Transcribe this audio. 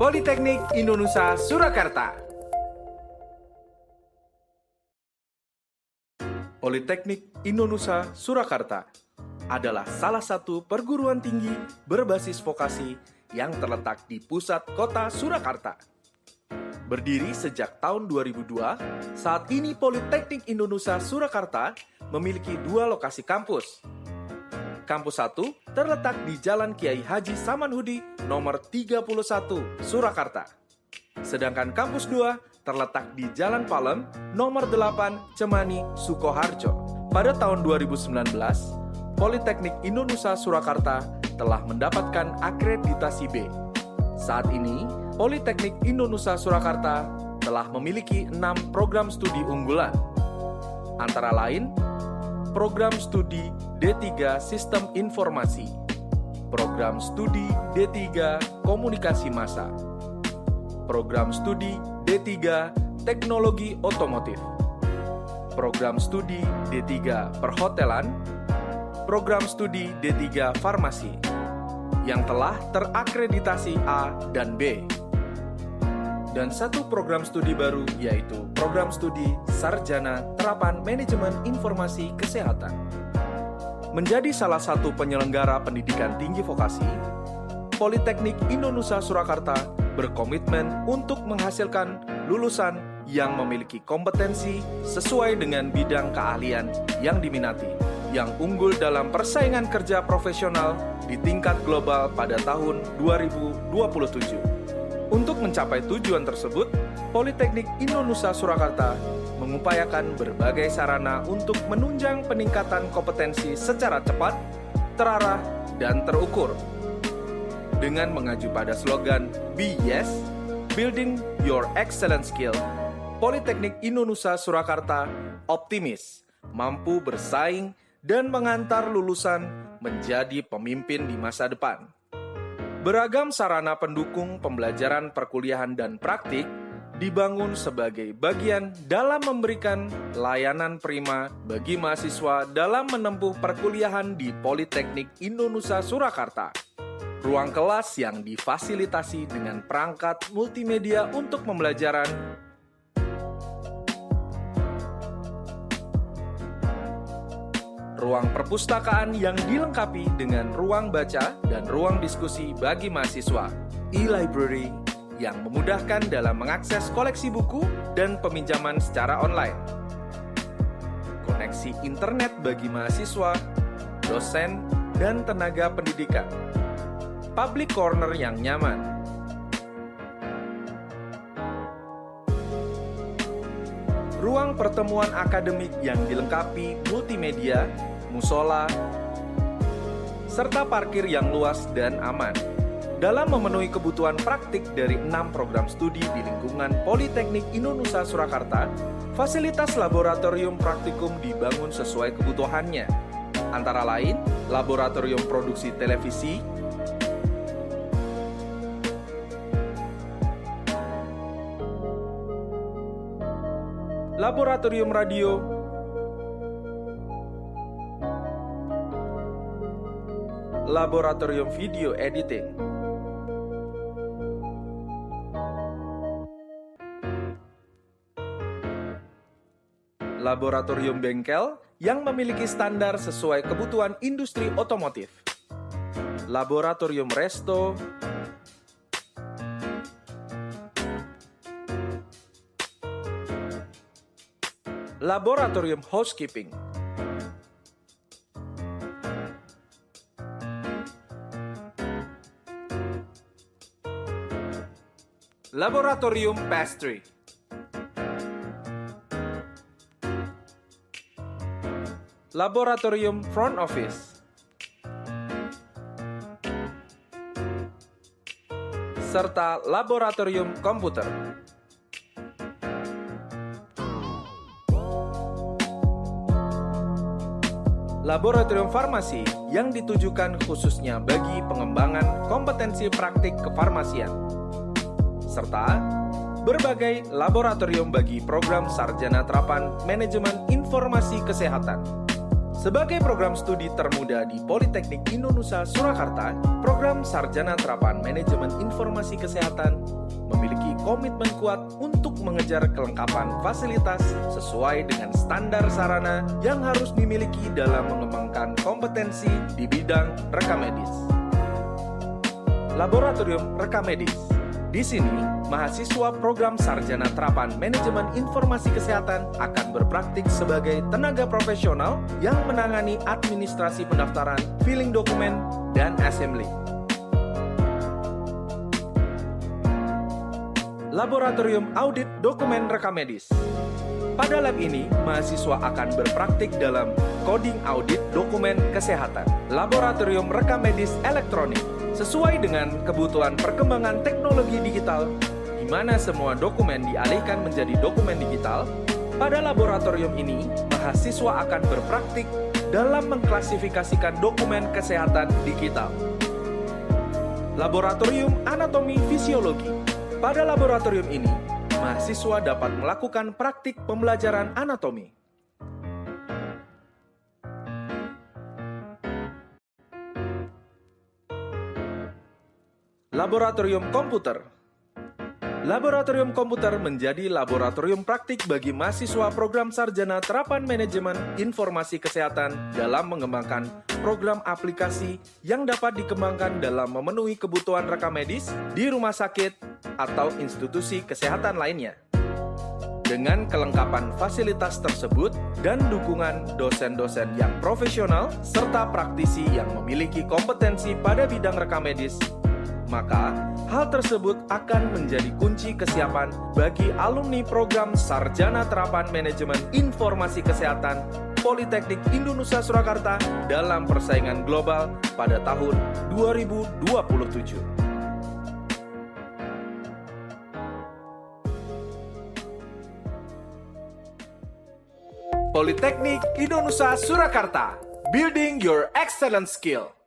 Politeknik Indonesia Surakarta. Politeknik Indonesia Surakarta adalah salah satu perguruan tinggi berbasis vokasi yang terletak di pusat kota Surakarta. Berdiri sejak tahun 2002, saat ini Politeknik Indonesia Surakarta memiliki 2 lokasi kampus. Kampus 1 terletak di Jalan Kiai Haji Samanhudi nomor 31 Surakarta. Sedangkan kampus 2 terletak di Jalan Palem nomor 8 Cemani Sukoharjo. Pada tahun 2019, Politeknik Indonesia Surakarta telah mendapatkan akreditasi B. Saat ini, Politeknik Indonesia Surakarta telah memiliki 6 program studi unggulan. Antara lain, program studi D3 Sistem Informasi, program studi D3 Komunikasi Massa, program studi D3 Teknologi Otomotif, program studi D3 Perhotelan, program studi D3 Farmasi, yang telah terakreditasi A dan B. Dan satu program studi baru, yaitu program studi Sarjana Terapan Manajemen Informasi Kesehatan. Menjadi salah satu penyelenggara pendidikan tinggi vokasi, Politeknik Indonesia Surakarta berkomitmen untuk menghasilkan lulusan yang memiliki kompetensi sesuai dengan bidang keahlian yang diminati, yang unggul dalam persaingan kerja profesional di tingkat global pada tahun 2027. Untuk mencapai tujuan tersebut, Politeknik Indonesia Surakarta mengupayakan berbagai sarana untuk menunjang peningkatan kompetensi secara cepat, terarah, dan terukur. Dengan mengacu pada slogan Be Yes, Building Your Excellent Skill, Politeknik Indonesia Surakarta optimis, mampu bersaing, dan mengantar lulusan menjadi pemimpin di masa depan. Beragam sarana pendukung pembelajaran perkuliahan dan praktik dibangun sebagai bagian dalam memberikan layanan prima bagi mahasiswa dalam menempuh perkuliahan di Politeknik Indonesia Surakarta. Ruang kelas yang difasilitasi dengan perangkat multimedia untuk pembelajaran, ruang perpustakaan yang dilengkapi dengan ruang baca dan ruang diskusi bagi mahasiswa, e-library yang memudahkan dalam mengakses koleksi buku dan peminjaman secara online, koneksi internet bagi mahasiswa, dosen, dan tenaga pendidikan, public corner yang nyaman, ruang pertemuan akademik yang dilengkapi multimedia, musola, serta parkir yang luas dan aman. Dalam memenuhi kebutuhan praktik dari 6 program studi di lingkungan Politeknik Indonesia Surakarta, fasilitas laboratorium praktikum dibangun sesuai kebutuhannya. Antara lain, laboratorium produksi televisi, laboratorium radio, laboratorium video editing, laboratorium bengkel yang memiliki standar sesuai kebutuhan industri otomotif, laboratorium resto, laboratorium housekeeping, laboratorium pastry, laboratorium front office, serta laboratorium komputer. Laboratorium farmasi yang ditujukan khususnya bagi pengembangan kompetensi praktik kefarmasian, serta berbagai laboratorium bagi program Sarjana Terapan Manajemen Informasi Kesehatan, Sebagai program studi termuda di Politeknik Indonesia Surakarta, program Sarjana Terapan Manajemen Informasi Kesehatan memiliki komitmen kuat untuk mengejar kelengkapan fasilitas sesuai dengan standar sarana yang harus dimiliki dalam mengembangkan kompetensi di bidang rekam medis. Laboratorium Rekam Medis. Di sini, mahasiswa program Sarjana Terapan Manajemen Informasi Kesehatan akan berpraktik sebagai tenaga profesional yang menangani administrasi pendaftaran, filing dokumen, dan assembly. Laboratorium Audit Dokumen Rekam Medis. Pada lab ini, mahasiswa akan berpraktik dalam coding audit dokumen kesehatan. Laboratorium Rekam Medis Elektronik. Sesuai dengan kebutuhan perkembangan teknologi digital, di mana semua dokumen dialihkan menjadi dokumen digital, pada laboratorium ini, mahasiswa akan berpraktik dalam mengklasifikasikan dokumen kesehatan digital. Laboratorium Anatomi Fisiologi. Pada laboratorium ini, mahasiswa dapat melakukan praktik pembelajaran anatomi. Laboratorium Komputer. Laboratorium Komputer menjadi laboratorium praktik bagi mahasiswa program Sarjana Terapan Manajemen Informasi Kesehatan dalam mengembangkan program aplikasi yang dapat dikembangkan dalam memenuhi kebutuhan rekam medis di rumah sakit atau institusi kesehatan lainnya. Dengan kelengkapan fasilitas tersebut dan dukungan dosen-dosen yang profesional serta praktisi yang memiliki kompetensi pada bidang rekam medis, maka hal tersebut akan menjadi kunci kesiapan bagi alumni program Sarjana Terapan Manajemen Informasi Kesehatan Politeknik Indonesia Surakarta dalam persaingan global pada tahun 2027. Politeknik Indonesia Surakarta, building your excellent skill.